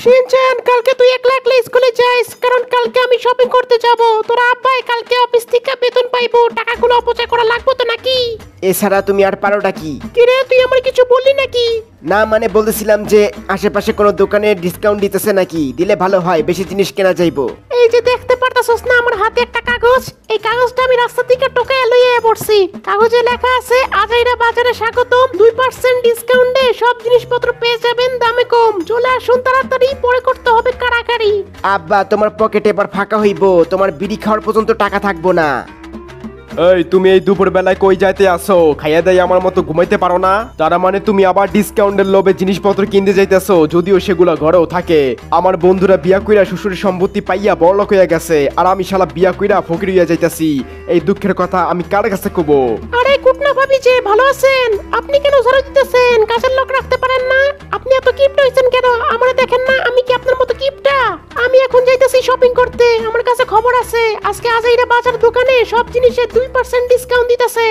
Shinchan, কালকে তুই একলা একলা স্কুলে যাস, কারণ কালকে আমি শপিং করতে যাব। তোর আব্বাই কালকে অফিস থেকে বেতন পাইবো, টাকাগুলো অপচয় করা লাগবে তো নাকি? এছাড়া তুমি আর পারোটা কি? কিরে, তুই আমার কিছু বললি নাকি? না মানে বলতেছিলাম যে আশেপাশে কোনো দোকানে ডিসকাউন্ট দিতেছে নাকি, দিলে ভালো হয়, বেশি জিনিস কেনা যাইবো। এই যে দেখতে পারতাছস না আমার হাতে একটা কাগজ, এই কাগজটা আমি রাস্তা থেকে টোকায় লইয়ে পড়ছি। কাগজে লেখা আছে আজাইরা বাজারে স্বাগতম, 2% ডিসকাউন্টে সব জিনিসপত্র পেয়ে যাবেন দামে কম। চলে আসুন তাড়াতাড়ি, পরে করতে হবে কাড়াকাড়ি। আব্বা, তোমার পকেটে এবার ফাঁকা হইব, তোমার বিড়ি খাওয়ার পর্যন্ত টাকা থাকবো না। এই তুমি এই দুপুর বেলায় কই যাইতে আসো? খাইয়া দেয় আমার মতো ঘুমাইতে পারো না? তার মানে তুমি আবার ডিসকাউন্টের লোভে জিনিসপত্র কিনতে যাইতেছো, যদিও সেগুলো ঘরেও থাকে। আমার বন্ধুরা বিয়া কইরা শ্বশুরের সম্পত্তি পাইয়া বড়লোক হইয়া গেছে, আর আমি শালা বিয়া কইরা ফকির হইয়া যাইতাছি। এই দুঃখের কথা আমি কার কাছে কব? আরে কুটনা ভাবি যে, ভালো আছেন? আপনি কেন ঝাড়ু দিতেছেন? কাজের লোক রাখতে পারেন না? আপনি এত কিপটা হইছেন কেন? আমারে দেখেন না আমি কি আপনার মতো কিপটা? আমি এখন যাইতেছি শপিং করতে। আমার কাছে খবর আছে আজকে আজাইরা বাজার দোকানে সব জিনিসে 2% ডিসকাউন্ট দিতেছে।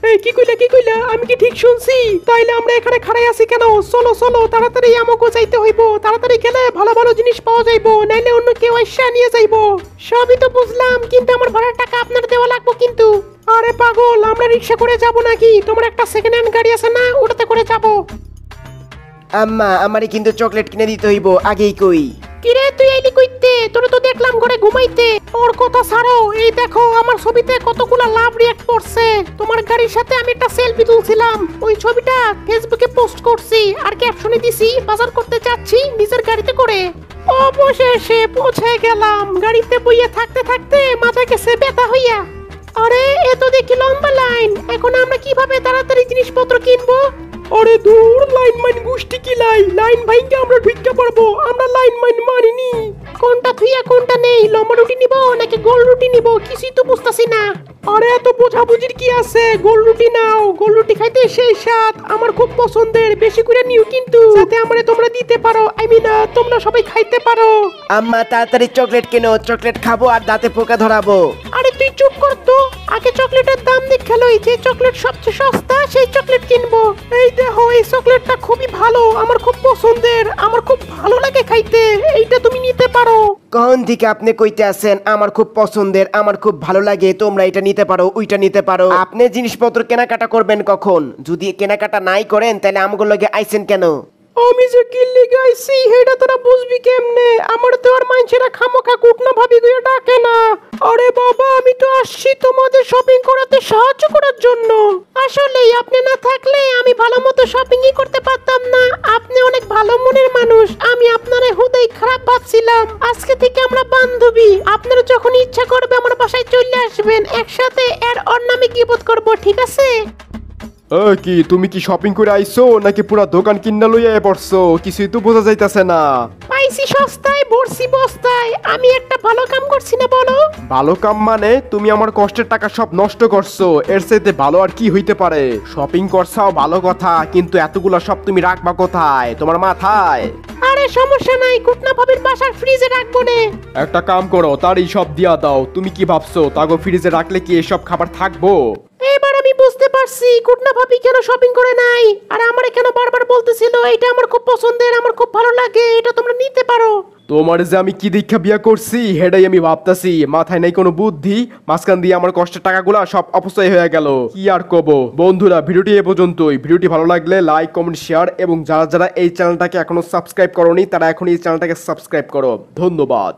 এই কি কইলা? আমি কি ঠিক শুনছি? তাইলে আমরা এখানে খাড়াই আছি কেন? চলো চলো, তাড়াতাড়ি আমাকে যাইতে হইব। তাড়াতাড়ি গেলে ভালো ভালো জিনিস পাওয়া যাইবো, নাইলে অন্য কেউ এসে নিয়ে যাইবো। সবই তো বুঝলাম, কিন্তু আমার ভাড়ার টাকা আপনার দেওয়া লাগবে কিন্তু। আরে পাগল, আমরা রিক্সা করে যাব নাকি? তোমার একটা সেকেন্ড হ্যান্ড গাড়ি আছে না, ওটাতে করে যাব। আম্মা, আমারে কিন্তু চকলেট কিনে দিতে হইব, আগেই কই। কিরে, তুই আইলি কইতে? তোরে তো দেখলাম ঘরে ঘুমাইতে। ওর কথা ছাড়ো, এই দেখো আমার ছবিতে কতগুলা লাভ রিঅ্যাক্ট করছে। তোমার গাড়ির সাথে আমি একটা সেলফি তুলছিলাম, ওই ছবিটা ফেসবুকে পোস্ট করছি, আর ক্যাপশনে দিছি বাজার করতে যাচ্ছি নিজের গাড়িতে করে। অবশেষে পৌঁছে গেলাম। গাড়িতে বইয়ে থাকতে থাকতে মাথা গেছে ব্যথা হইয়া। আরে এ তো দেখি লম্বা লাইন, এখন আমরা কিভাবে তাড়াতাড়ি জিনিসপত্র কিনবো? আরে দূর, লাইন মাইন গুষ্টি কি লাইন ভাইকে আমরা ঢুকতে পারবো? আমরা লাইন মাইন মারিনি। কোনটা থুইয়া কোনটা নেই? লম্বা রুটি নিব নাকি গোল রুটি নিব, কিছুই তো বুঝতাছি না। আরে এত বোঝাবুঝির কি আছে? গোল রুটি নাও, গোল রুটি খাইতে সেই স্বাদ, আমার খুব পছন্দের। বেশি করে নিও কিন্তু, যাতে আমারে তোমরা দিতে পারো, তোমরা সবাই খাইতে পারো। আম্মা, তাড়াতাড়ি চকলেট কেনো, চকলেট খাবো আর দাঁতে পোকা ধরাবো। আরে তুই চুপ কর তো, আগে চকলেটের দাম দেখে লই, যে চকলেট সবচেয়ে সস্তা সেই চকলেট কিনবো। এই দেখো, এই চকলেটটা খুবই ভালো, আমার খুব পছন্দের, আমার খুব ভালো লাগে খাইতে, এইটা তুমি নিতে পারো। কখন থেকে আপনি কইতে আছেন আমার খুব পছন্দের, আমার খুব ভালো লাগে, তোমরা এটা নিতে পারো, ওইটা নিতে পারো? আপনি জিনিসপত্র কেনাকাটা করবেন কখন? যদি কেনাকাটা নাই করেন তাহলে আমগুলো লগে আইছেন কেন? আমি যে কিল্লি গাইছি হেটা তোরা বুঝবি কেমনে? আমার তো আর মাইনছেরা খামোখা কুটনা ভাবি গুলো ডাকে না। আরে বাবা, আমি তো আসছি তোমাদের শপিং করাতে সাহায্য করার জন্য। আসলেই আপনি না থাকলে আমি ভালো মতো শপিংই করতে পারতাম না। আপনি অনেক ভালো মনের মানুষ, আমি আপনারে হুদাই খারাপ ভাবছিলাম। আজকে থেকে আমরা বান্ধবী, আপনারা যখন ইচ্ছা করবে আমার বাসায় চলে আসবেন, একসাথে এর ওর নামে গিবত করব, ঠিক আছে? কি তুমি কি শপিং করে আইছো নাকি পুরা দোকান কিন্না লইয়া পড়ছো? কিছুই তো বোঝা যাইতাছে না। পাইছি সস্তায়, বড়ছি বস্তায়। আমি একটা ভালো কাম করছি না বলো? ভালো কাম মানে? তুমি আমার কষ্টের টাকা সব নষ্ট করছো, এর চাইতে ভালো আর কি হইতে পারে? শপিং করছাও ভালো কথা, কিন্তু এতগুলা সব তুমি রাখবা কোথায়? তোমার মাথায়? আরে সমস্যা নাই, কুটনা ভাবির বাসার ফ্রিজে রাখবো নে। একটা কাম করো, তারই সব দিয়া দাও। তুমি কি ভাবছো তাগো ফ্রিজে রাখলে কি এসব খাবার থাকবো? এবার আমি বুঝতে পারছি কুটনা ভাবি কেন শপিং করে নাই, আর আমারে কেন বারবার বলতেছিল এটা আমার খুব পছন্দের, আমার খুব ভালো লাগে, এটা তোমরা নিতে পারো। তোমার যে আমি কি দীক্ষা বিয়া করছি হেডাই আমি ভাবতাছি, মাথায় নাই কোনো বুদ্ধি। মাঝখান দিয়ে আমার কষ্টের টাকাগুলা সব অপচয় হয়ে গেল। কি আর কব বন্ধুরা, ভিডিওটি এ পর্যন্তই। ভিডিওটি ভালো লাগলে লাইক, কমেন্ট, শেয়ার, এবং যারা যারা এই চ্যানেলটাকে এখনো সাবস্ক্রাইব করোনি তারা এখন এই চ্যানেলটাকে সাবস্ক্রাইব করো। ধন্যবাদ।